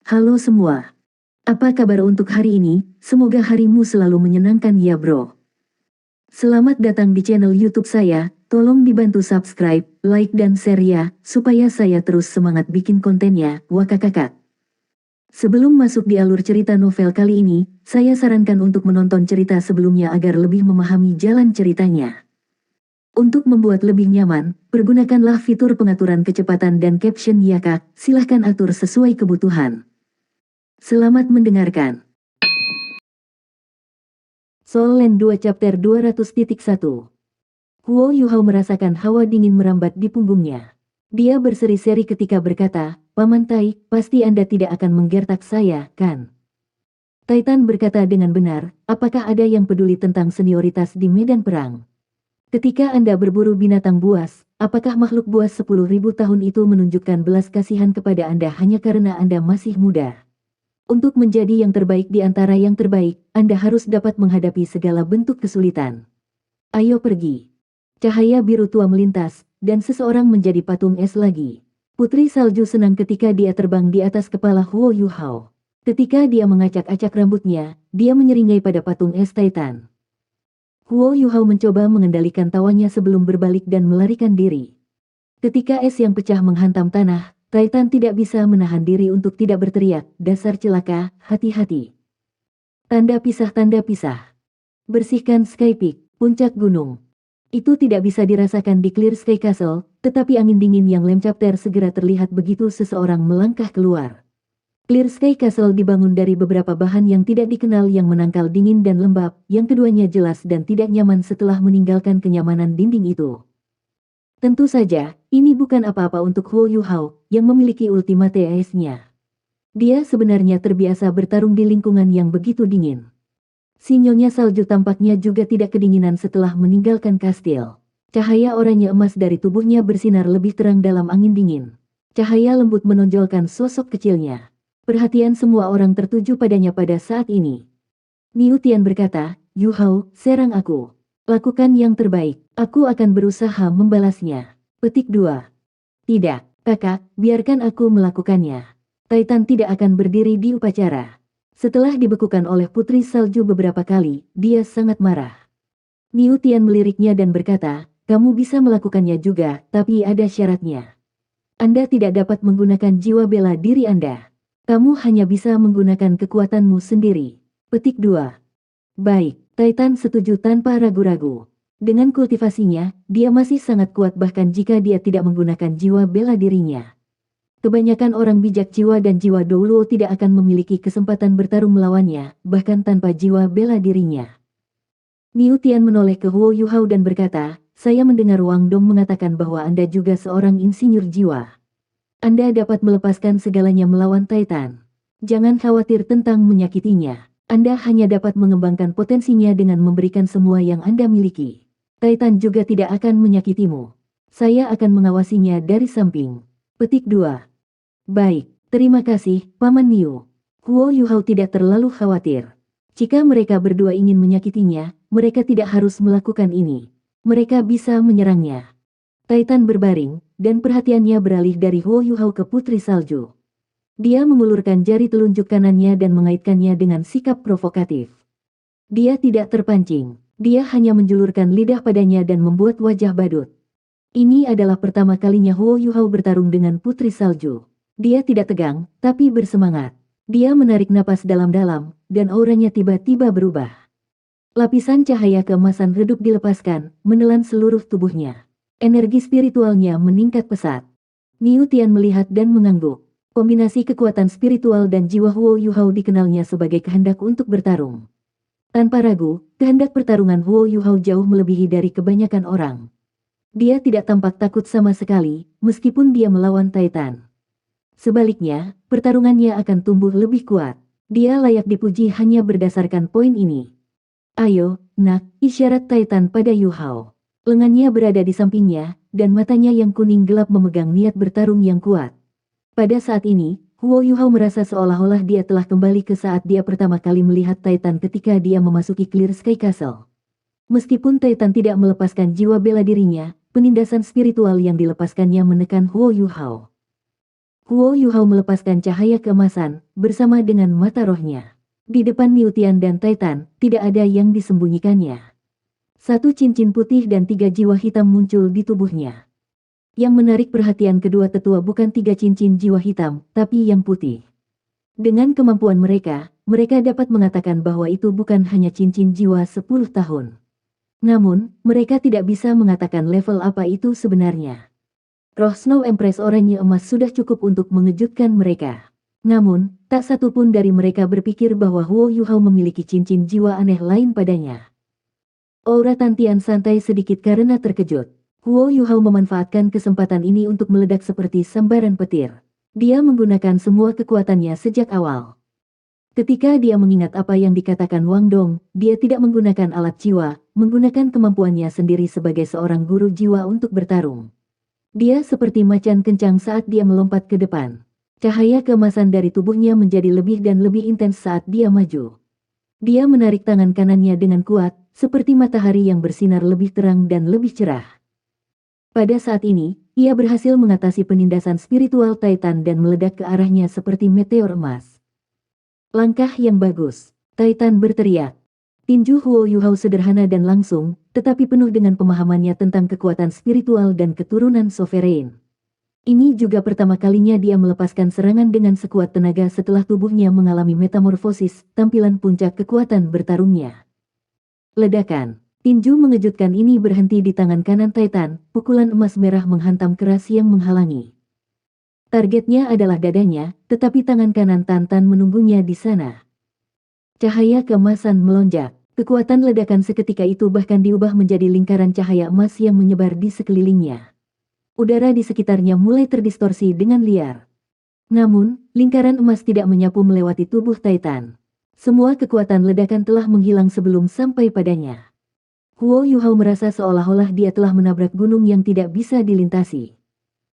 Halo semua. Apa kabar untuk hari ini? Semoga harimu selalu menyenangkan ya bro. Selamat datang di channel YouTube saya. Tolong dibantu subscribe, like dan share ya, supaya saya terus semangat bikin kontennya. Wakakakak. Sebelum masuk di alur cerita novel kali ini, saya sarankan untuk menonton cerita sebelumnya agar lebih memahami jalan ceritanya. Untuk membuat lebih nyaman, pergunakanlah fitur pengaturan kecepatan dan caption ya kak, silahkan atur sesuai kebutuhan. Selamat mendengarkan. Soul Land 2 Chapter 200.1. Huo Yuhao merasakan hawa dingin merambat di punggungnya. Dia berseri-seri ketika berkata, Paman Tai, pasti Anda tidak akan menggertak saya, kan? Titan berkata dengan benar, apakah ada yang peduli tentang senioritas di medan perang? Ketika Anda berburu binatang buas, apakah makhluk buas 10.000 tahun itu menunjukkan belas kasihan kepada Anda hanya karena Anda masih muda? Untuk menjadi yang terbaik di antara yang terbaik, Anda harus dapat menghadapi segala bentuk kesulitan. Ayo pergi. Cahaya biru tua melintas, dan seseorang menjadi patung es lagi. Putri Salju senang ketika dia terbang di atas kepala Huo Yuhao. Ketika dia mengacak-acak rambutnya, dia menyeringai pada patung es Titan. Huo Yuhao mencoba mengendalikan tawanya sebelum berbalik dan melarikan diri. Ketika es yang pecah menghantam tanah, Titan tidak bisa menahan diri untuk tidak berteriak, dasar celaka, hati-hati. Tanda pisah. Bersihkan Sky Peak, puncak gunung. Itu tidak bisa dirasakan di Clear Sky Castle, tetapi angin dingin yang lemcapter segera terlihat begitu seseorang melangkah keluar. Clear Sky Castle dibangun dari beberapa bahan yang tidak dikenal yang menangkal dingin dan lembab, yang keduanya jelas dan tidak nyaman setelah meninggalkan kenyamanan dinding itu. Tentu saja, ini bukan apa-apa untuk Huo Yuhao, yang memiliki ultimate ice-nya. Dia sebenarnya terbiasa bertarung di lingkungan yang begitu dingin. Sinyonya salju tampaknya juga tidak kedinginan setelah meninggalkan kastil. Cahaya oranye emas dari tubuhnya bersinar lebih terang dalam angin dingin. Cahaya lembut menonjolkan sosok kecilnya. Perhatian semua orang tertuju padanya pada saat ini. Niu Tian berkata, Yuhao, serang aku. Lakukan yang terbaik, aku akan berusaha membalasnya. Petik 2. Tidak, kakak, biarkan aku melakukannya. Titan tidak akan berdiri di upacara. Setelah dibekukan oleh Putri Salju beberapa kali, dia sangat marah. Niu Tian meliriknya dan berkata, kamu bisa melakukannya juga, tapi ada syaratnya. Anda tidak dapat menggunakan jiwa bela diri Anda. Kamu hanya bisa menggunakan kekuatanmu sendiri. Petik 2. Baik, Titan setuju tanpa ragu-ragu. Dengan kultivasinya, dia masih sangat kuat bahkan jika dia tidak menggunakan jiwa bela dirinya. Kebanyakan orang bijak jiwa dan jiwa Doulo tidak akan memiliki kesempatan bertarung melawannya, bahkan tanpa jiwa bela dirinya. Niu Tian menoleh ke Huo Yuhao dan berkata, saya mendengar Wang Dong mengatakan bahwa Anda juga seorang insinyur jiwa. Anda dapat melepaskan segalanya melawan Titan. Jangan khawatir tentang menyakitinya. Anda hanya dapat mengembangkan potensinya dengan memberikan semua yang Anda miliki. Titan juga tidak akan menyakitimu. Saya akan mengawasinya dari samping. Petik 2. Baik, terima kasih, Paman Niu. Huo Yuhao tidak terlalu khawatir. Jika mereka berdua ingin menyakitinya, mereka tidak harus melakukan ini. Mereka bisa menyerangnya. Titan berbaring, dan perhatiannya beralih dari Huo Yuhao ke Putri Salju. Dia mengulurkan jari telunjuk kanannya dan mengaitkannya dengan sikap provokatif. Dia tidak terpancing. Dia hanya menjulurkan lidah padanya dan membuat wajah badut. Ini adalah pertama kalinya Huo Yuhao bertarung dengan Putri Salju. Dia tidak tegang, tapi bersemangat. Dia menarik napas dalam-dalam, dan auranya tiba-tiba berubah. Lapisan cahaya keemasan redup dilepaskan, menelan seluruh tubuhnya. Energi spiritualnya meningkat pesat. Niu Tian melihat dan mengangguk. Kombinasi kekuatan spiritual dan jiwa Huo Yuhao dikenalnya sebagai kehendak untuk bertarung. Tanpa ragu, kehendak pertarungan Huo Yuhao jauh melebihi dari kebanyakan orang. Dia tidak tampak takut sama sekali, meskipun dia melawan Titan. Sebaliknya, pertarungannya akan tumbuh lebih kuat. Dia layak dipuji hanya berdasarkan poin ini. Ayo, nak, isyarat Titan pada Yuhao. Lengannya berada di sampingnya, dan matanya yang kuning gelap memegang niat bertarung yang kuat. Pada saat ini, Huo Yuhao merasa seolah-olah dia telah kembali ke saat dia pertama kali melihat Titan ketika dia memasuki Clear Sky Castle. Meskipun Titan tidak melepaskan jiwa bela dirinya, penindasan spiritual yang dilepaskannya menekan Huo Yuhao. Huo Yuhao melepaskan cahaya keemasan, bersama dengan mata rohnya. Di depan Niu Tian dan Titan, tidak ada yang disembunyikannya. Satu cincin putih dan 3 jiwa hitam muncul di tubuhnya. Yang menarik perhatian kedua tetua bukan 3 cincin jiwa hitam, tapi yang putih. Dengan kemampuan mereka, mereka dapat mengatakan bahwa itu bukan hanya cincin jiwa 10 tahun. Namun, mereka tidak bisa mengatakan level apa itu sebenarnya. Roh Snow Empress oranye emas sudah cukup untuk mengejutkan mereka. Namun, tak satu pun dari mereka berpikir bahwa Huo Yuhao memiliki cincin jiwa aneh lain padanya. Aura Tantian santai sedikit karena terkejut. Huo Yuhao memanfaatkan kesempatan ini untuk meledak seperti sambaran petir. Dia menggunakan semua kekuatannya sejak awal. Ketika dia mengingat apa yang dikatakan Wang Dong, dia tidak menggunakan alat jiwa, menggunakan kemampuannya sendiri sebagai seorang guru jiwa untuk bertarung. Dia seperti macan kencang saat dia melompat ke depan. Cahaya keemasan dari tubuhnya menjadi lebih dan lebih intens saat dia maju. Dia menarik tangan kanannya dengan kuat, seperti matahari yang bersinar lebih terang dan lebih cerah. Pada saat ini, ia berhasil mengatasi penindasan spiritual Titan dan meledak ke arahnya seperti meteor emas. Langkah yang bagus, Titan berteriak. Tinju Huo Yuhao sederhana dan langsung, tetapi penuh dengan pemahamannya tentang kekuatan spiritual dan keturunan sovereign. Ini juga pertama kalinya dia melepaskan serangan dengan sekuat tenaga setelah tubuhnya mengalami metamorfosis, tampilan puncak kekuatan bertarungnya. Ledakan. Tinju mengejutkan ini berhenti di tangan kanan Titan, pukulan emas merah menghantam keras yang menghalangi. Targetnya adalah dadanya, tetapi tangan kanan Tantan menunggunya di sana. Cahaya keemasan melonjak. Kekuatan ledakan seketika itu bahkan diubah menjadi lingkaran cahaya emas yang menyebar di sekelilingnya. Udara di sekitarnya mulai terdistorsi dengan liar. Namun, lingkaran emas tidak menyapu melewati tubuh Titan. Semua kekuatan ledakan telah menghilang sebelum sampai padanya. Huo Yuhao merasa seolah-olah dia telah menabrak gunung yang tidak bisa dilintasi.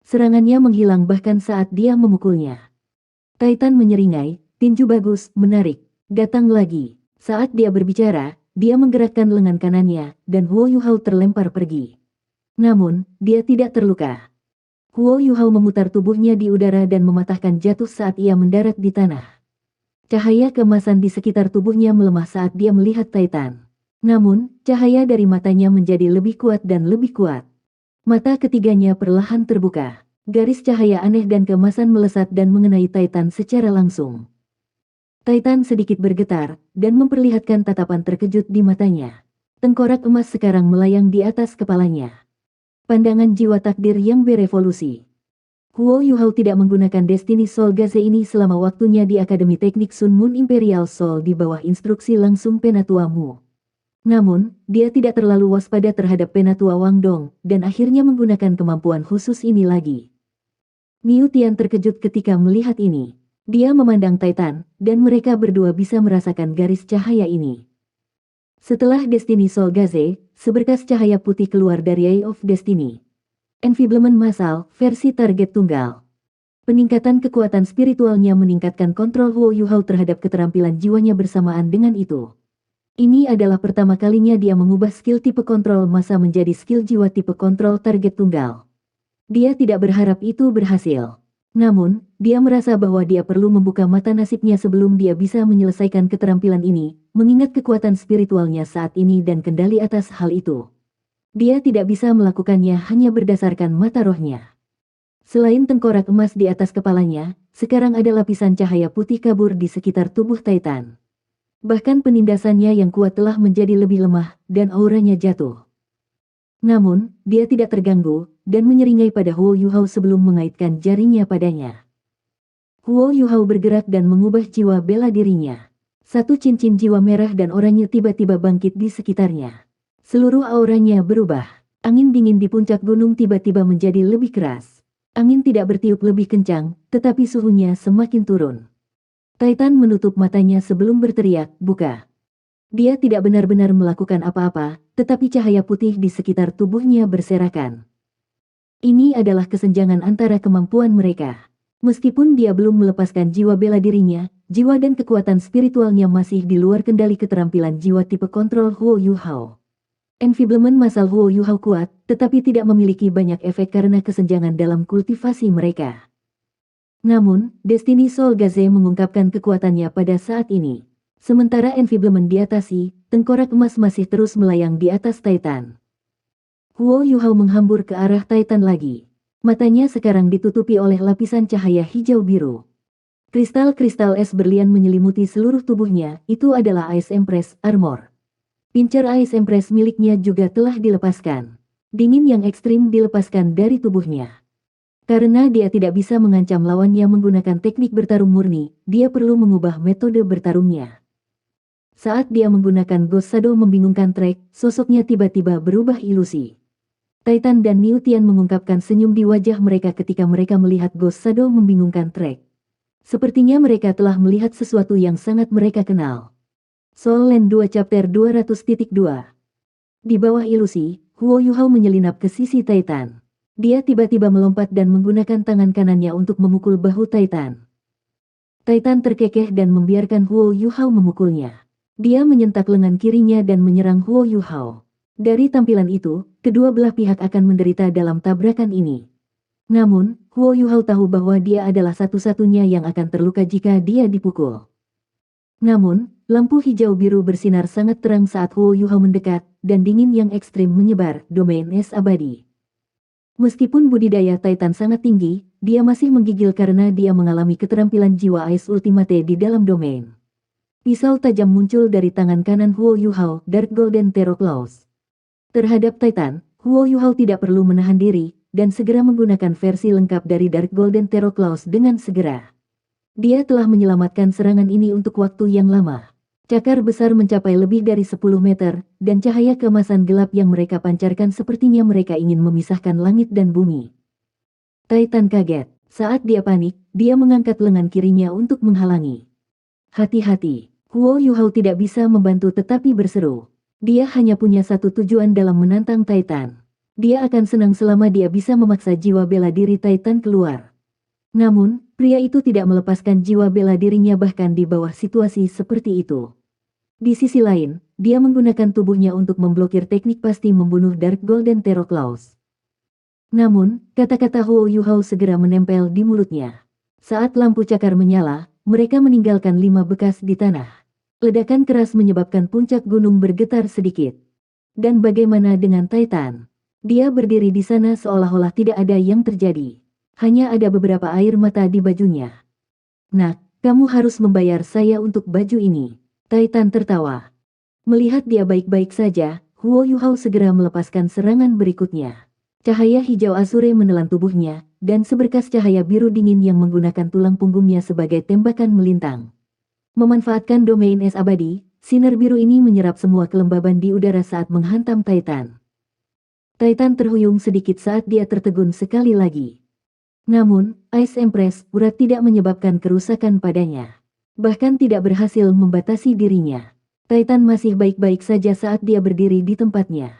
Serangannya menghilang bahkan saat dia memukulnya. Titan menyeringai, tinju bagus, menarik, datang lagi. Saat dia berbicara, dia menggerakkan lengan kanannya, dan Huo Yuhao terlempar pergi. Namun, dia tidak terluka. Huo Yuhao memutar tubuhnya di udara dan mematahkan jatuh saat ia mendarat di tanah. Cahaya keemasan di sekitar tubuhnya melemah saat dia melihat Titan. Namun, cahaya dari matanya menjadi lebih kuat dan lebih kuat. Mata ketiganya perlahan terbuka. Garis cahaya aneh dan keemasan melesat dan mengenai Titan secara langsung. Titan sedikit bergetar, dan memperlihatkan tatapan terkejut di matanya. Tengkorak emas sekarang melayang di atas kepalanya. Pandangan jiwa takdir yang berevolusi. Huo Yuhao tidak menggunakan Destiny Soul Gaze ini selama waktunya di Akademi Teknik Sun Moon Imperial Soul di bawah instruksi langsung Penatua Mu. Namun, dia tidak terlalu waspada terhadap Penatua Wang Dong, dan akhirnya menggunakan kemampuan khusus ini lagi. Niu Tian terkejut ketika melihat ini. Dia memandang Titan, dan mereka berdua bisa merasakan garis cahaya ini. Setelah Destiny Soul Gaze, seberkas cahaya putih keluar dari Eye of Destiny. Enfiblement massal, versi target tunggal. Peningkatan kekuatan spiritualnya meningkatkan kontrol Huo Yuhao terhadap keterampilan jiwanya bersamaan dengan itu. Ini adalah pertama kalinya dia mengubah skill tipe kontrol massa menjadi skill jiwa tipe kontrol target tunggal. Dia tidak berharap itu berhasil. Namun, dia merasa bahwa dia perlu membuka mata nasibnya sebelum dia bisa menyelesaikan keterampilan ini, mengingat kekuatan spiritualnya saat ini dan kendali atas hal itu. Dia tidak bisa melakukannya hanya berdasarkan mata rohnya. Selain tengkorak emas di atas kepalanya, sekarang ada lapisan cahaya putih kabur di sekitar tubuh Titan. Bahkan penindasannya yang kuat telah menjadi lebih lemah, dan auranya jatuh. Namun, dia tidak terganggu, dan menyeringai pada Huo Yuhao sebelum mengaitkan jarinya padanya. Huo Yuhao bergerak dan mengubah jiwa bela dirinya. Satu cincin jiwa merah dan oranye tiba-tiba bangkit di sekitarnya. Seluruh auranya berubah. Angin dingin di puncak gunung tiba-tiba menjadi lebih keras. Angin tidak bertiup lebih kencang, tetapi suhunya semakin turun. Titan menutup matanya sebelum berteriak, "Buka!" Dia tidak benar-benar melakukan apa-apa, tetapi cahaya putih di sekitar tubuhnya berserakan. Ini adalah kesenjangan antara kemampuan mereka. Meskipun dia belum melepaskan jiwa bela dirinya, jiwa dan kekuatan spiritualnya masih di luar kendali keterampilan jiwa tipe kontrol Huo Yuhao. Enfiblement massal Huo Yuhao kuat, tetapi tidak memiliki banyak efek karena kesenjangan dalam kultivasi mereka. Namun, Destiny Soul Gaze mengungkapkan kekuatannya pada saat ini. Sementara Enfeeblement diatasi, tengkorak emas masih terus melayang di atas Titan. Huo Yuhao menghambur ke arah Titan lagi. Matanya sekarang ditutupi oleh lapisan cahaya hijau biru. Kristal-kristal es berlian menyelimuti seluruh tubuhnya, itu adalah Ice Empress Armor. Pincer Ice Empress miliknya juga telah dilepaskan. Dingin yang ekstrim dilepaskan dari tubuhnya. Karena dia tidak bisa mengancam lawannya menggunakan teknik bertarung murni, dia perlu mengubah metode bertarungnya. Saat dia menggunakan Ghost Shadow membingungkan Trek, sosoknya tiba-tiba berubah ilusi. Titan dan Niu Tian mengungkapkan senyum di wajah mereka ketika mereka melihat Ghost Shadow membingungkan Trek. Sepertinya mereka telah melihat sesuatu yang sangat mereka kenal. Soul Land 2 Chapter 200.2. Di bawah ilusi, Huo Yuhao menyelinap ke sisi Titan. Dia tiba-tiba melompat dan menggunakan tangan kanannya untuk memukul bahu Titan. Titan terkekeh dan membiarkan Huo Yuhao memukulnya. Dia menyentak lengan kirinya dan menyerang Huo Yuhao. Dari tampilan itu, kedua belah pihak akan menderita dalam tabrakan ini. Namun, Huo Yuhao tahu bahwa dia adalah satu-satunya yang akan terluka jika dia dipukul. Namun, lampu hijau biru bersinar sangat terang saat Huo Yuhao mendekat, dan dingin yang ekstrim menyebar, domain es abadi. Meskipun budidaya Titan sangat tinggi, dia masih menggigil karena dia mengalami keterampilan jiwa Ice Ultimate di dalam domain. Pisau tajam muncul dari tangan kanan Huo Yuhao, Dark Golden Terror Claws. Terhadap Titan, Huo Yuhao tidak perlu menahan diri, dan segera menggunakan versi lengkap dari Dark Golden Terror Claws dengan segera. Dia telah menyelamatkan serangan ini untuk waktu yang lama. Cakar besar mencapai lebih dari 10 meter, dan cahaya keemasan gelap yang mereka pancarkan sepertinya mereka ingin memisahkan langit dan bumi. Titan kaget. Saat dia panik, dia mengangkat lengan kirinya untuk menghalangi. Hati-hati, Huo Yuhao tidak bisa membantu tetapi berseru. Dia hanya punya satu tujuan dalam menantang Titan. Dia akan senang selama dia bisa memaksa jiwa bela diri Titan keluar. Namun, pria itu tidak melepaskan jiwa bela dirinya bahkan di bawah situasi seperti itu. Di sisi lain, dia menggunakan tubuhnya untuk memblokir teknik pasti membunuh Dark Golden Terror Claws. Namun, kata-kata Huo Yuhao segera menempel di mulutnya. Saat lampu cakar menyala, mereka meninggalkan 5 bekas di tanah. Ledakan keras menyebabkan puncak gunung bergetar sedikit. Dan bagaimana dengan Titan? Dia berdiri di sana seolah-olah tidak ada yang terjadi. Hanya ada beberapa air mata di bajunya. Nak, kamu harus membayar saya untuk baju ini. Titan tertawa. Melihat dia baik-baik saja, Huo Yuhao segera melepaskan serangan berikutnya. Cahaya hijau azure menelan tubuhnya, dan seberkas cahaya biru dingin yang menggunakan tulang punggungnya sebagai tembakan melintang. Memanfaatkan domain es abadi, sinar biru ini menyerap semua kelembaban di udara saat menghantam Titan. Titan terhuyung sedikit saat dia tertegun sekali lagi. Namun, Ice Empress urat tidak menyebabkan kerusakan padanya. Bahkan tidak berhasil membatasi dirinya. Titan masih baik-baik saja saat dia berdiri di tempatnya.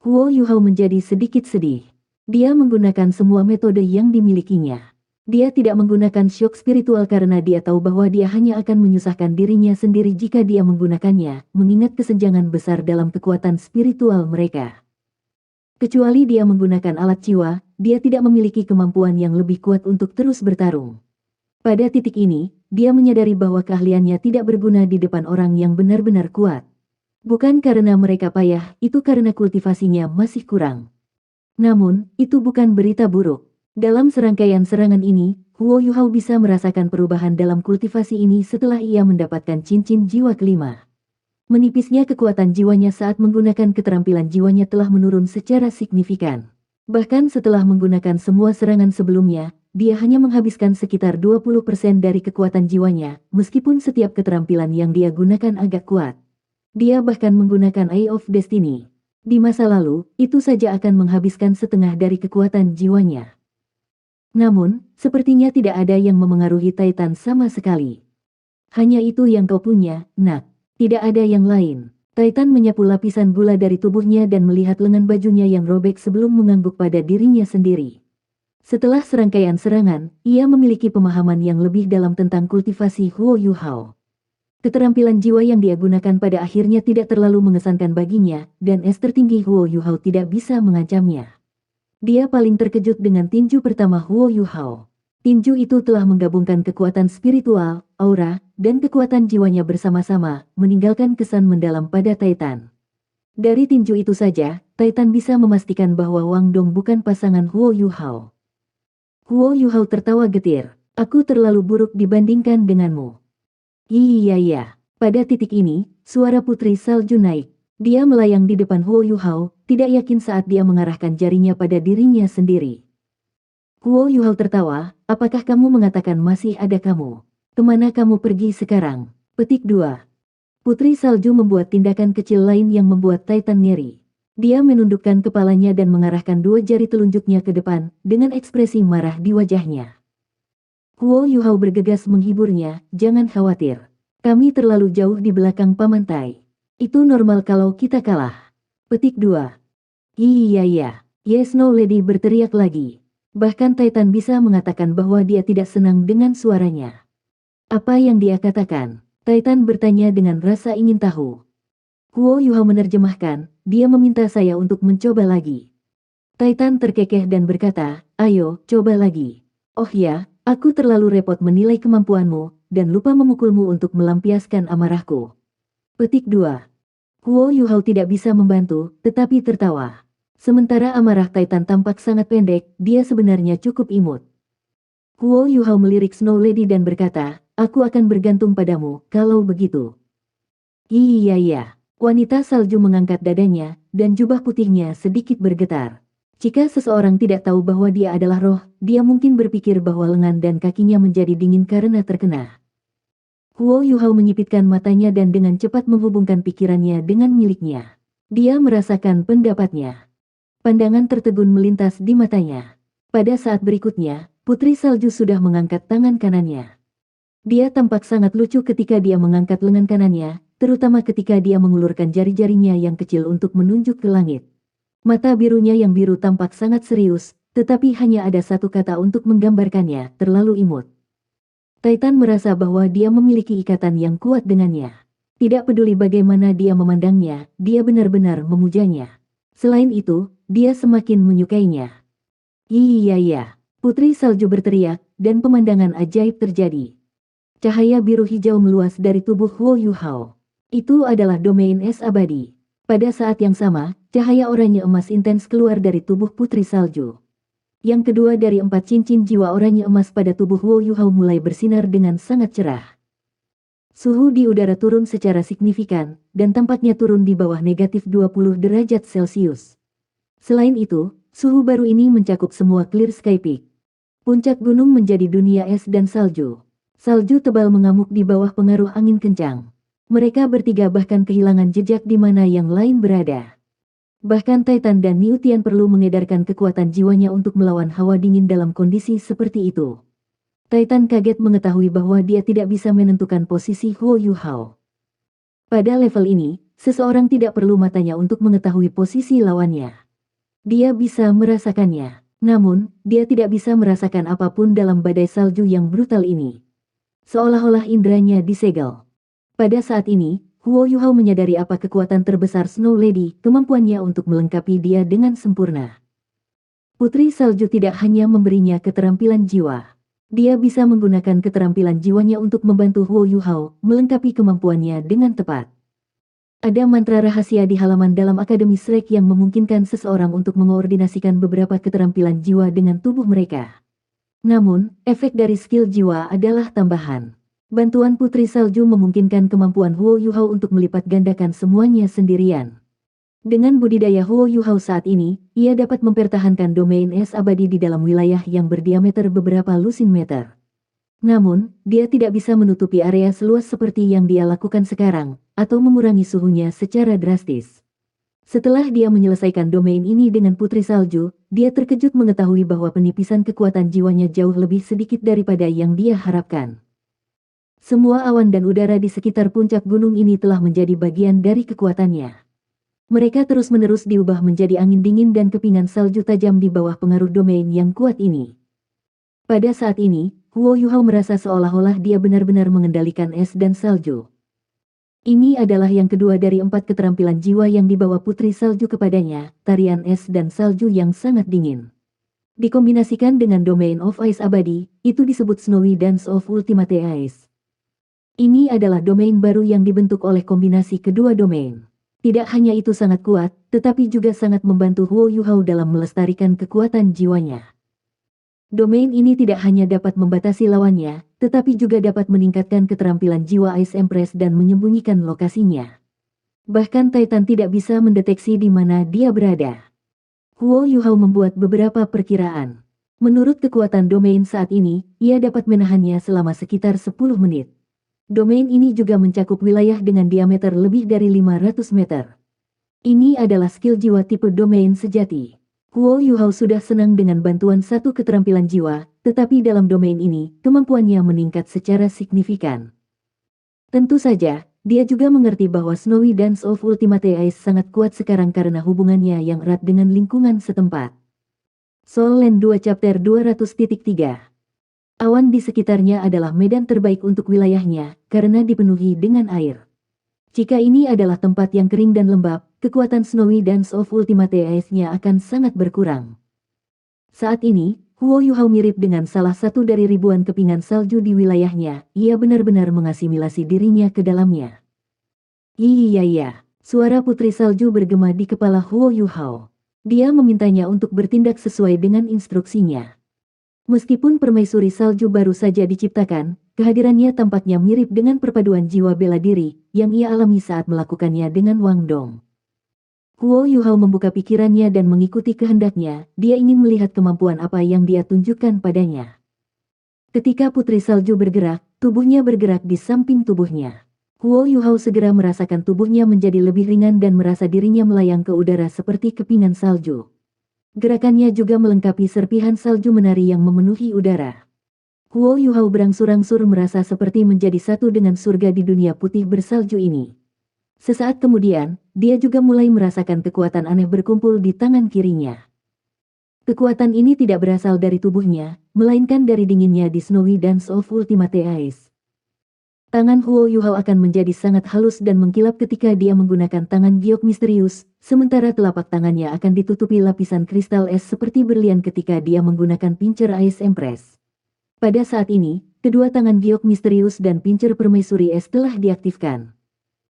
Huo Yuhao menjadi sedikit sedih. Dia menggunakan semua metode yang dimilikinya. Dia tidak menggunakan shock spiritual karena dia tahu bahwa dia hanya akan menyusahkan dirinya sendiri jika dia menggunakannya, mengingat kesenjangan besar dalam kekuatan spiritual mereka. Kecuali dia menggunakan alat jiwa, dia tidak memiliki kemampuan yang lebih kuat untuk terus bertarung. Pada titik ini, dia menyadari bahwa keahliannya tidak berguna di depan orang yang benar-benar kuat. Bukan karena mereka payah, itu karena kultivasinya masih kurang. Namun, itu bukan berita buruk. Dalam serangkaian serangan ini, Huo Yuhao bisa merasakan perubahan dalam kultivasi ini setelah ia mendapatkan cincin jiwa kelima. Menipisnya kekuatan jiwanya saat menggunakan keterampilan jiwanya telah menurun secara signifikan. Bahkan setelah menggunakan semua serangan sebelumnya, dia hanya menghabiskan sekitar 20% dari kekuatan jiwanya, meskipun setiap keterampilan yang dia gunakan agak kuat. Dia bahkan menggunakan Eye of Destiny. Di masa lalu, itu saja akan menghabiskan setengah dari kekuatan jiwanya. Namun, sepertinya tidak ada yang memengaruhi Titan sama sekali. Hanya itu yang kau punya, nak. Tidak ada yang lain. Titan menyapu lapisan gula dari tubuhnya dan melihat lengan bajunya yang robek sebelum mengangguk pada dirinya sendiri. Setelah serangkaian serangan, ia memiliki pemahaman yang lebih dalam tentang kultivasi Huo Yuhao. Keterampilan jiwa yang dia gunakan pada akhirnya tidak terlalu mengesankan baginya, dan es tertinggi Huo Yuhao tidak bisa mengancamnya. Dia paling terkejut dengan tinju pertama Huo Yuhao. Tinju itu telah menggabungkan kekuatan spiritual, aura, dan kekuatan jiwanya bersama-sama, meninggalkan kesan mendalam pada Titan. Dari tinju itu saja, Titan bisa memastikan bahwa Wang Dong bukan pasangan Huo Yuhao. Huo Yuhao tertawa getir. Aku terlalu buruk dibandingkan denganmu. Iya. Pada titik ini, suara Putri Salju naik. Dia melayang di depan Huo Yuhao, tidak yakin saat dia mengarahkan jarinya pada dirinya sendiri. Huo Yuhao tertawa, apakah kamu mengatakan masih ada kamu? Kemana kamu pergi sekarang? Petik 2. Putri Salju membuat tindakan kecil lain yang membuat Titan ngeri. Dia menundukkan kepalanya dan mengarahkan dua jari telunjuknya ke depan, dengan ekspresi marah di wajahnya. Huo Yuhao bergegas menghiburnya, jangan khawatir. Kami terlalu jauh di belakang Paman Tai. Itu normal kalau kita kalah. Petik 2. Iya. Yes No Lady berteriak lagi. Bahkan Titan bisa mengatakan bahwa dia tidak senang dengan suaranya. Apa yang dia katakan? Titan bertanya dengan rasa ingin tahu. Huo Yuhao menerjemahkan, dia meminta saya untuk mencoba lagi. Titan terkekeh dan berkata, ayo, coba lagi. Oh ya, aku terlalu repot menilai kemampuanmu, dan lupa memukulmu untuk melampiaskan amarahku. Petik 2. Huo Yuhao tidak bisa membantu, tetapi tertawa. Sementara amarah Titan tampak sangat pendek, dia sebenarnya cukup imut. Huo Yuhao melirik Snow Lady dan berkata, aku akan bergantung padamu, kalau begitu. Iya. Wanita salju mengangkat dadanya, dan jubah putihnya sedikit bergetar. Jika seseorang tidak tahu bahwa dia adalah roh, dia mungkin berpikir bahwa lengan dan kakinya menjadi dingin karena terkena. Huo Yuhao menyipitkan matanya dan dengan cepat menghubungkan pikirannya dengan miliknya. Dia merasakan pendapatnya. Pandangan tertegun melintas di matanya. Pada saat berikutnya, Putri Salju sudah mengangkat tangan kanannya. Dia tampak sangat lucu ketika dia mengangkat lengan kanannya, terutama ketika dia mengulurkan jari-jarinya yang kecil untuk menunjuk ke langit. Mata birunya yang biru tampak sangat serius, tetapi hanya ada satu kata untuk menggambarkannya, terlalu imut. Titan merasa bahwa dia memiliki ikatan yang kuat dengannya. Tidak peduli bagaimana dia memandangnya, dia benar-benar memujanya. Selain itu, dia semakin menyukainya. Iya. Putri Salju berteriak, dan pemandangan ajaib terjadi. Cahaya biru hijau meluas dari tubuh Huo Yuhao. Itu adalah domain es abadi. Pada saat yang sama, cahaya oranye emas intens keluar dari tubuh Putri Salju. Yang kedua dari 4 cincin jiwa oranye emas pada tubuh Huo Yuhao mulai bersinar dengan sangat cerah. Suhu di udara turun secara signifikan, dan tampaknya turun di bawah negatif 20 derajat Celcius. Selain itu, suhu baru ini mencakup semua Clear Sky Peak. Puncak gunung menjadi dunia es dan salju. Salju tebal mengamuk di bawah pengaruh angin kencang. Mereka bertiga bahkan kehilangan jejak di mana yang lain berada. Bahkan Titan dan Niu Tian perlu mengedarkan kekuatan jiwanya untuk melawan hawa dingin dalam kondisi seperti itu. Titan kaget mengetahui bahwa dia tidak bisa menentukan posisi Huo Yuhao. Pada level ini, seseorang tidak perlu matanya untuk mengetahui posisi lawannya. Dia bisa merasakannya. Namun, dia tidak bisa merasakan apapun dalam badai salju yang brutal ini. Seolah-olah indranya disegel. Pada saat ini, Huo Yuhao menyadari apa kekuatan terbesar Snow Lady, kemampuannya untuk melengkapi dia dengan sempurna. Putri Salju tidak hanya memberinya keterampilan jiwa. Dia bisa menggunakan keterampilan jiwanya untuk membantu Huo Yuhao melengkapi kemampuannya dengan tepat. Ada mantra rahasia di halaman dalam Akademi Shrek yang memungkinkan seseorang untuk mengoordinasikan beberapa keterampilan jiwa dengan tubuh mereka. Namun, efek dari skill jiwa adalah tambahan. Bantuan Putri Salju memungkinkan kemampuan Huo Yuhao untuk melipat gandakan semuanya sendirian. Dengan budidaya Huo Yuhao saat ini, ia dapat mempertahankan domain es abadi di dalam wilayah yang berdiameter beberapa lusin meter. Namun, dia tidak bisa menutupi area seluas seperti yang dia lakukan sekarang, atau mengurangi suhunya secara drastis. Setelah dia menyelesaikan domain ini dengan Putri Salju, dia terkejut mengetahui bahwa penipisan kekuatan jiwanya jauh lebih sedikit daripada yang dia harapkan. Semua awan dan udara di sekitar puncak gunung ini telah menjadi bagian dari kekuatannya. Mereka terus-menerus diubah menjadi angin dingin dan kepingan salju tajam di bawah pengaruh domain yang kuat ini. Pada saat ini, Huo Yuhao merasa seolah-olah dia benar-benar mengendalikan es dan salju. Ini adalah yang kedua dari 4 keterampilan jiwa yang dibawa Putri Salju kepadanya, tarian es dan salju yang sangat dingin. Dikombinasikan dengan Domain of Ice abadi, itu disebut Snowy Dance of Ultimate Ice. Ini adalah domain baru yang dibentuk oleh kombinasi kedua domain. Tidak hanya itu sangat kuat, tetapi juga sangat membantu Huo Yuhao dalam melestarikan kekuatan jiwanya. Domain ini tidak hanya dapat membatasi lawannya, tetapi juga dapat meningkatkan keterampilan jiwa Ice Empress dan menyembunyikan lokasinya. Bahkan Titan tidak bisa mendeteksi di mana dia berada. Huo Yuhao membuat beberapa perkiraan. Menurut kekuatan domain saat ini, ia dapat menahannya selama sekitar 10 menit. Domain ini juga mencakup wilayah dengan diameter lebih dari 500 meter. Ini adalah skill jiwa tipe domain sejati. Huo Yuhao sudah senang dengan bantuan satu keterampilan jiwa, tetapi dalam domain ini, kemampuannya meningkat secara signifikan. Tentu saja, dia juga mengerti bahwa Snowy Dance of Ultimate Ice sangat kuat sekarang karena hubungannya yang erat dengan lingkungan setempat. Soul Land 2 Chapter 200.3 Awan di sekitarnya adalah medan terbaik untuk wilayahnya, karena dipenuhi dengan air. Jika ini adalah tempat yang kering dan lembab, kekuatan Snowy Dance of Ultimate Ice-nya akan sangat berkurang. Saat ini, Huo Yuhao mirip dengan salah satu dari ribuan kepingan salju di wilayahnya, ia benar-benar mengasimilasi dirinya ke dalamnya. Iya, suara putri salju bergema di kepala Huo Yuhao. Dia memintanya untuk bertindak sesuai dengan instruksinya. Meskipun permaisuri salju baru saja diciptakan, kehadirannya tampaknya mirip dengan perpaduan jiwa bela diri yang ia alami saat melakukannya dengan Wang Dong. Huo Yuhao membuka pikirannya dan mengikuti kehendaknya, dia ingin melihat kemampuan apa yang dia tunjukkan padanya. Ketika putri salju bergerak, tubuhnya bergerak di samping tubuhnya. Huo Yuhao segera merasakan tubuhnya menjadi lebih ringan dan merasa dirinya melayang ke udara seperti kepingan salju. Gerakannya juga melengkapi serpihan salju menari yang memenuhi udara. Huo Yuhao berangsur-angsur merasa seperti menjadi satu dengan surga di dunia putih bersalju ini. Sesaat kemudian, dia juga mulai merasakan kekuatan aneh berkumpul di tangan kirinya. Kekuatan ini tidak berasal dari tubuhnya, melainkan dari dinginnya di Snowy Dance of Ultimate Ice. Tangan Huo Yuhao akan menjadi sangat halus dan mengkilap ketika dia menggunakan tangan giok misterius, sementara telapak tangannya akan ditutupi lapisan kristal es seperti berlian ketika dia menggunakan pincer Ice Empress. Pada saat ini, kedua tangan giok misterius dan pincer permaisuri es telah diaktifkan.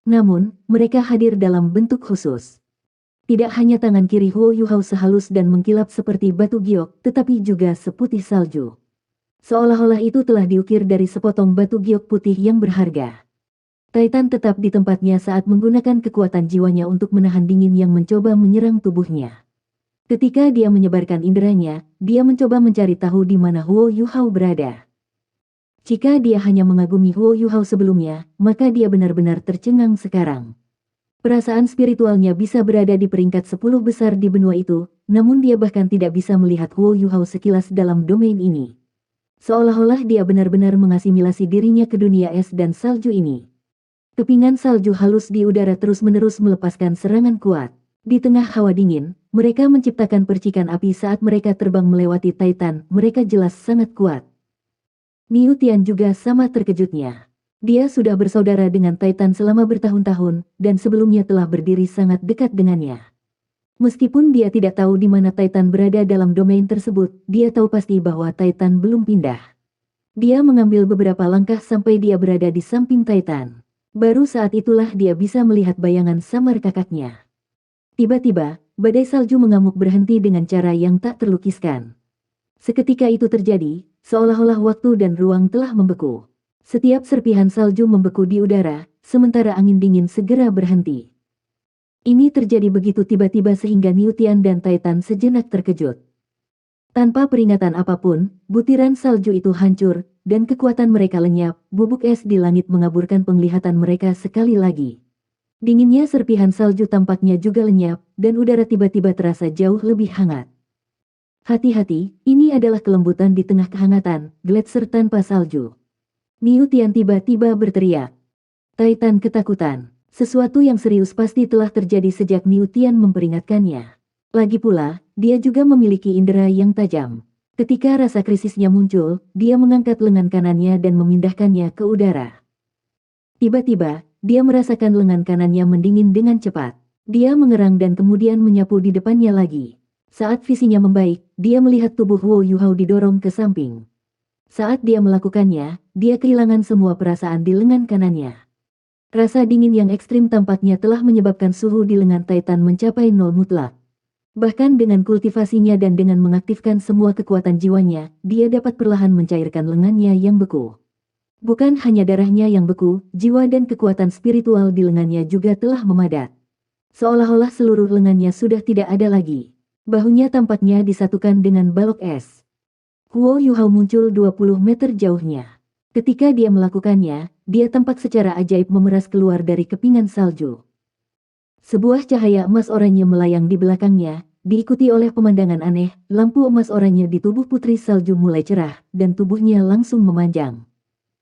Namun, mereka hadir dalam bentuk khusus. Tidak hanya tangan kiri Huo Yuhao sehalus dan mengkilap seperti batu giok, tetapi juga seputih salju. Seolah-olah itu telah diukir dari sepotong batu giok putih yang berharga. Titan tetap di tempatnya saat menggunakan kekuatan jiwanya untuk menahan dingin yang mencoba menyerang tubuhnya. Ketika dia menyebarkan inderanya, dia mencoba mencari tahu di mana Huo Yuhao berada. Jika dia hanya mengagumi Huo Yuhao sebelumnya, maka dia benar-benar tercengang sekarang. Perasaan spiritualnya bisa berada di peringkat 10 besar di benua itu, namun dia bahkan tidak bisa melihat Huo Yuhao sekilas dalam domain ini. Seolah-olah dia benar-benar mengasimilasi dirinya ke dunia es dan salju ini. Kepingan salju halus di udara terus-menerus melepaskan serangan kuat. Di tengah hawa dingin, mereka menciptakan percikan api saat mereka terbang melewati Titan, mereka jelas sangat kuat. Niu Tian juga sama terkejutnya. Dia sudah bersaudara dengan Titan selama bertahun-tahun, dan sebelumnya telah berdiri sangat dekat dengannya. Meskipun dia tidak tahu di mana Titan berada dalam domain tersebut, dia tahu pasti bahwa Titan belum pindah. Dia mengambil beberapa langkah sampai dia berada di samping Titan. Baru saat itulah dia bisa melihat bayangan samar kakaknya. Tiba-tiba, badai salju mengamuk berhenti dengan cara yang tak terlukiskan. Seketika itu terjadi, seolah-olah waktu dan ruang telah membeku. Setiap serpihan salju membeku di udara, sementara angin dingin segera berhenti. Ini terjadi begitu tiba-tiba sehingga Niu Tian dan Titan sejenak terkejut. Tanpa peringatan apapun, butiran salju itu hancur, dan kekuatan mereka lenyap, bubuk es di langit mengaburkan penglihatan mereka sekali lagi. Dinginnya serpihan salju tampaknya juga lenyap, dan udara tiba-tiba terasa jauh lebih hangat. Hati-hati, ini adalah kelembutan di tengah kehangatan, gletser tanpa salju. Niu Tian tiba-tiba berteriak. Titan ketakutan. Sesuatu yang serius pasti telah terjadi sejak Niu Tian memperingatkannya. Lagi pula, dia juga memiliki indera yang tajam. Ketika rasa krisisnya muncul, dia mengangkat lengan kanannya dan memindahkannya ke udara. Tiba-tiba, dia merasakan lengan kanannya mendingin dengan cepat. Dia mengerang dan kemudian menyapu di depannya lagi. Saat visinya membaik, dia melihat tubuh Huo Yuhao didorong ke samping. Saat dia melakukannya, dia kehilangan semua perasaan di lengan kanannya. Rasa dingin yang ekstrim tampaknya telah menyebabkan suhu di lengan Titan mencapai nol mutlak. Bahkan dengan kultivasinya dan dengan mengaktifkan semua kekuatan jiwanya, dia dapat perlahan mencairkan lengannya yang beku. Bukan hanya darahnya yang beku, jiwa dan kekuatan spiritual di lengannya juga telah memadat. Seolah-olah seluruh lengannya sudah tidak ada lagi. Bahunya tampaknya disatukan dengan balok es. Huo Yuhao muncul 20 meter jauhnya. Ketika dia melakukannya, dia tampak secara ajaib memeras keluar dari kepingan salju. Sebuah cahaya emas oranye melayang di belakangnya, diikuti oleh pemandangan aneh, lampu emas oranye di tubuh putri salju mulai cerah, dan tubuhnya langsung memanjang.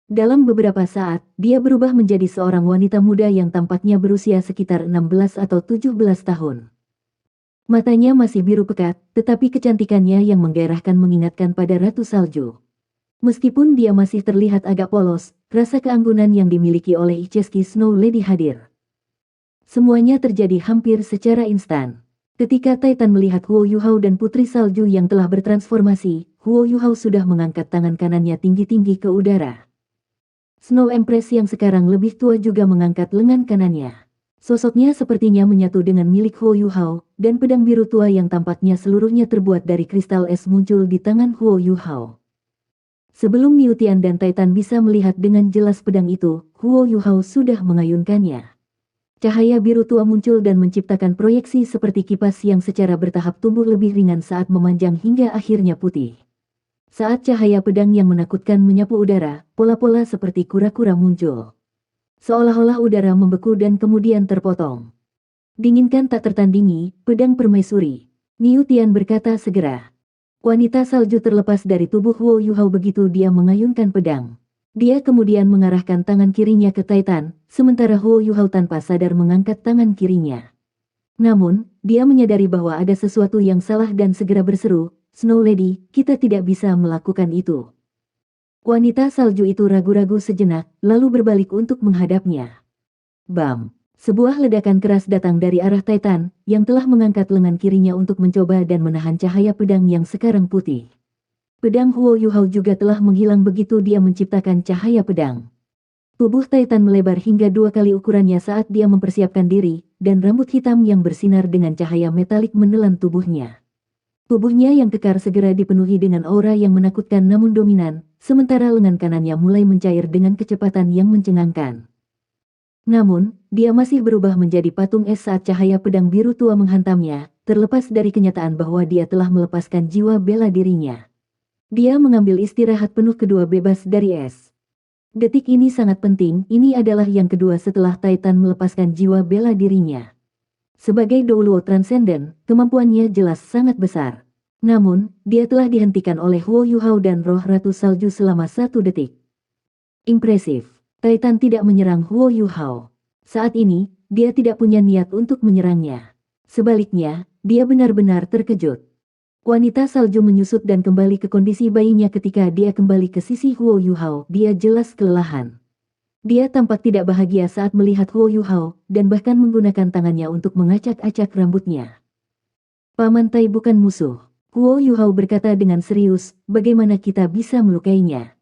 Dalam beberapa saat, dia berubah menjadi seorang wanita muda yang tampaknya berusia sekitar 16 atau 17 tahun. Matanya masih biru pekat, tetapi kecantikannya yang menggairahkan mengingatkan pada Ratu Salju. Meskipun dia masih terlihat agak polos, rasa keanggunan yang dimiliki oleh Icheski Snow Lady hadir. Semuanya terjadi hampir secara instan. Ketika Titan melihat Huo Yuhao dan Putri Salju yang telah bertransformasi, Huo Yuhao sudah mengangkat tangan kanannya tinggi-tinggi ke udara. Snow Empress yang sekarang lebih tua juga mengangkat lengan kanannya. Sosoknya sepertinya menyatu dengan milik Huo Yuhao, dan pedang biru tua yang tampaknya seluruhnya terbuat dari kristal es muncul di tangan Huo Yuhao. Sebelum Niu Tian dan Titan bisa melihat dengan jelas pedang itu, Huo Yuhao sudah mengayunkannya. Cahaya biru tua muncul dan menciptakan proyeksi seperti kipas yang secara bertahap tumbuh lebih ringan saat memanjang hingga akhirnya putih. Saat cahaya pedang yang menakutkan menyapu udara, pola-pola seperti kura-kura muncul. Seolah-olah udara membeku dan kemudian terpotong. Dinginkan tak tertandingi, pedang permaisuri. Niu Tian berkata segera. Wanita salju terlepas dari tubuh Huo Yuhao begitu dia mengayunkan pedang. Dia kemudian mengarahkan tangan kirinya ke Titan, sementara Huo Yuhao tanpa sadar mengangkat tangan kirinya. Namun, dia menyadari bahwa ada sesuatu yang salah dan segera berseru, Snow Lady, kita tidak bisa melakukan itu. Wanita salju itu ragu-ragu sejenak, lalu berbalik untuk menghadapnya. Bam! Sebuah ledakan keras datang dari arah Titan, yang telah mengangkat lengan kirinya untuk mencoba dan menahan cahaya pedang yang sekarang putih. Pedang Huo Yuhao juga telah menghilang begitu dia menciptakan cahaya pedang. Tubuh Titan melebar hingga 2 kali ukurannya saat dia mempersiapkan diri, dan rambut hitam yang bersinar dengan cahaya metalik menelan tubuhnya. Tubuhnya yang kekar segera dipenuhi dengan aura yang menakutkan namun dominan, sementara lengan kanannya mulai mencair dengan kecepatan yang mencengangkan. Namun, dia masih berubah menjadi patung es saat cahaya pedang biru tua menghantamnya, terlepas dari kenyataan bahwa dia telah melepaskan jiwa bela dirinya. Dia mengambil istirahat penuh kedua bebas dari es. Detik ini sangat penting, ini adalah yang kedua setelah Titan melepaskan jiwa bela dirinya. Sebagai Douluo Transcendent, kemampuannya jelas sangat besar. Namun, dia telah dihentikan oleh Huo Yuhao dan roh Ratu Salju selama 1 detik. Impresif. Titan tidak menyerang Huo Yuhao. Saat ini, dia tidak punya niat untuk menyerangnya. Sebaliknya, dia benar-benar terkejut. Wanita salju menyusut dan kembali ke kondisi bayinya ketika dia kembali ke sisi Huo Yuhao. Dia jelas kelelahan. Dia tampak tidak bahagia saat melihat Huo Yuhao, dan bahkan menggunakan tangannya untuk mengacak-acak rambutnya. Paman Tai bukan musuh. Huo Yuhao berkata dengan serius, bagaimana kita bisa melukainya?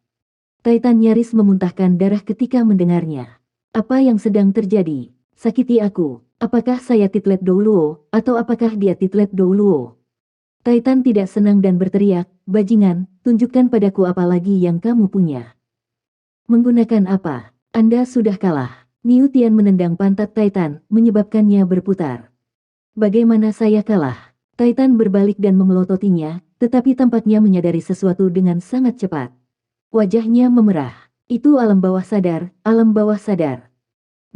Titan nyaris memuntahkan darah ketika mendengarnya. Apa yang sedang terjadi? Sakiti aku. Apakah saya Titlet Douluo, atau apakah dia Titlet Douluo? Titan tidak senang dan berteriak, bajingan, tunjukkan padaku apa lagi yang kamu punya. Menggunakan apa? Anda sudah kalah. Niu Tian menendang pantat Titan, menyebabkannya berputar. Bagaimana saya kalah? Titan berbalik dan memelototinya, tetapi tampaknya menyadari sesuatu dengan sangat cepat. Wajahnya memerah. Itu alam bawah sadar, alam bawah sadar.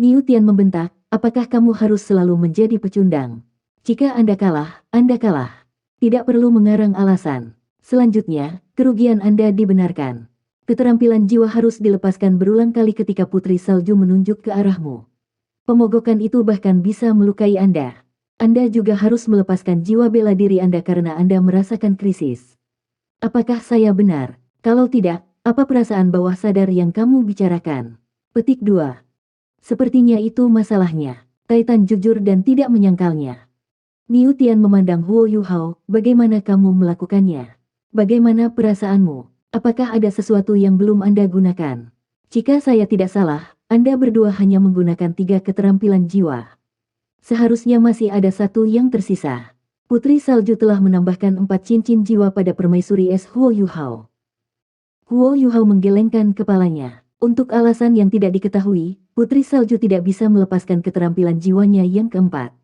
Niu Tian membentak, apakah kamu harus selalu menjadi pecundang? Jika Anda kalah, Anda kalah. Tidak perlu mengarang alasan. Selanjutnya, kerugian Anda dibenarkan. Keterampilan jiwa harus dilepaskan berulang kali ketika Putri Salju menunjuk ke arahmu. Pemogokan itu bahkan bisa melukai Anda. Anda juga harus melepaskan jiwa bela diri Anda karena Anda merasakan krisis. Apakah saya benar? Kalau tidak, apa perasaan bawah sadar yang kamu bicarakan? Petik 2. Sepertinya itu masalahnya. Titan jujur dan tidak menyangkalnya. Niu Tian memandang Huo Yuhao, bagaimana kamu melakukannya? Bagaimana perasaanmu? Apakah ada sesuatu yang belum Anda gunakan? Jika saya tidak salah, Anda berdua hanya menggunakan 3 keterampilan jiwa. Seharusnya masih ada satu yang tersisa. Putri Salju telah menambahkan 4 cincin jiwa pada permaisuri es Huo Yuhao. Huo Yuhao menggelengkan kepalanya. Untuk alasan yang tidak diketahui, Putri Salju tidak bisa melepaskan keterampilan jiwanya yang keempat.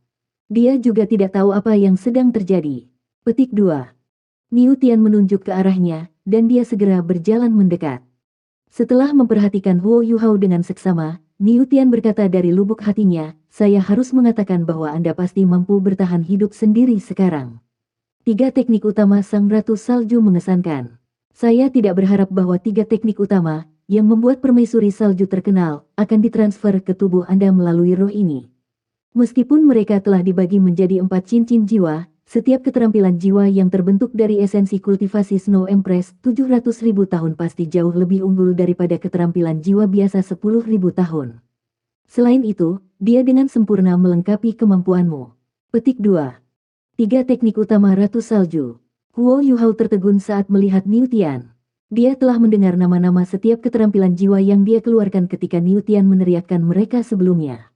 Dia juga tidak tahu apa yang sedang terjadi. Petik 2. Niu Tian menunjuk ke arahnya, dan dia segera berjalan mendekat. Setelah memperhatikan Huo Yuhao dengan seksama, Niu Tian berkata dari lubuk hatinya, saya harus mengatakan bahwa Anda pasti mampu bertahan hidup sendiri sekarang. 3 teknik utama Sang Ratu Salju mengesankan. Saya tidak berharap bahwa 3 teknik utama, yang membuat permaisuri salju terkenal, akan ditransfer ke tubuh Anda melalui roh ini. Meskipun mereka telah dibagi menjadi 4 cincin jiwa, setiap keterampilan jiwa yang terbentuk dari esensi kultivasi Snow Empress 700.000 tahun pasti jauh lebih unggul daripada keterampilan jiwa biasa 10.000 tahun. Selain itu, dia dengan sempurna melengkapi kemampuanmu. Petik 2. 3 teknik utama Ratu Salju. Huo Yuhao tertegun saat melihat Niu Tian. Dia telah mendengar nama-nama setiap keterampilan jiwa yang dia keluarkan ketika Niu Tian meneriakkan mereka sebelumnya.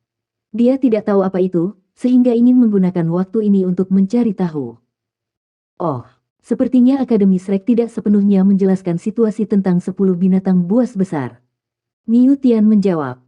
Dia tidak tahu apa itu, sehingga ingin menggunakan waktu ini untuk mencari tahu. Oh, sepertinya Akademi Shrek tidak sepenuhnya menjelaskan situasi tentang 10 binatang buas besar. Niu Tian menjawab.